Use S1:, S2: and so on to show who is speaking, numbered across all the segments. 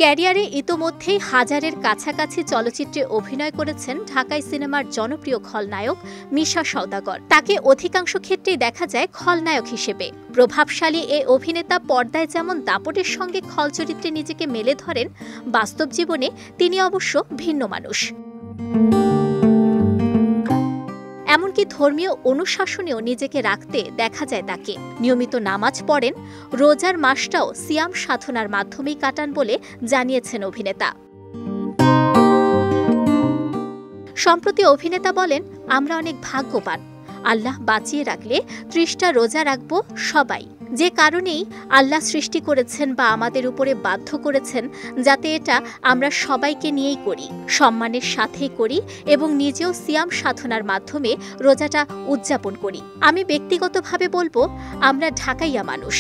S1: ক্যারিয়ারে ইতোমধ্যেই হাজারের কাছাকাছি চলচ্চিত্রে অভিনয় করেছেন ঢাকাই সিনেমার জনপ্রিয় খলনায়ক মিশা সওদাগর। তাকে অধিকাংশ ক্ষেত্রেই দেখা যায় খলনায়ক হিসেবে। প্রভাবশালী এ অভিনেতা পর্দায় যেমন দাপটের সঙ্গে খল চরিত্রে নিজেকে মেলে ধরেন, বাস্তব জীবনে তিনি অবশ্য ভিন্ন মানুষ। এমনকি ধর্মীয় অনুশাসনেও নিজেকে রাখতে দেখা যায় তাকে। নিয়মিত নামাজ পড়েন, রোজার মাসটাও সিয়াম সাধনার মাধ্যমেই কাটান বলে জানিয়েছেন অভিনেতা। সম্প্রতি অভিনেতা বলেন, আমরা অনেক ভাগ্যবান, আল্লাহ বাঁচিয়ে রাখলে 30টা রোজা রাখব সবাই। যে কারণেই আল্লাহ সৃষ্টি করেছেন বা আমাদের উপরে বাধ্য করেছেন, যাতে এটা আমরা সবাইকে নিয়েই করি, সম্মানের সাথেই করি এবং নিজেও সিয়াম সাধনার মাধ্যমে রোজাটা উদযাপন করি। আমি ব্যক্তিগতভাবে বলবো, আমরা ঢাকাইয়া মানুষ,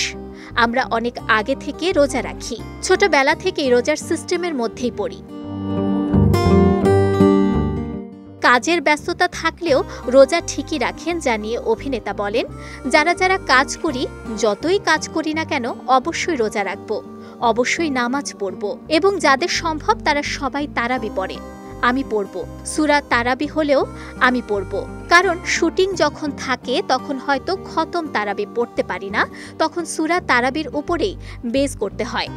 S1: আমরা অনেক আগে থেকে রোজা রাখি, ছোটবেলা থেকেই রোজার সিস্টেমের মধ্যেই পড়ি। কাজের ব্যস্ততা থাকলেও রোজা ঠিকই রাখেন জানিয়ে অভিনেতা বলেন, যারা যারা কাজ করি, যতই কাজ করি না কেন অবশ্যই রোজা রাখব, অবশ্যই নামাজ পড়ব এবং যাদের সম্ভব তারা সবাই তারাবি পড়ে। আমি পড়ব, সূরা তারাবি হলেও আমি পড়ব, কারণ শুটিং যখন থাকে তখন হয়তো খতম তারাবি পড়তে পারি না, তখন সূরা তারাবির উপরেই বেস করতে হয়।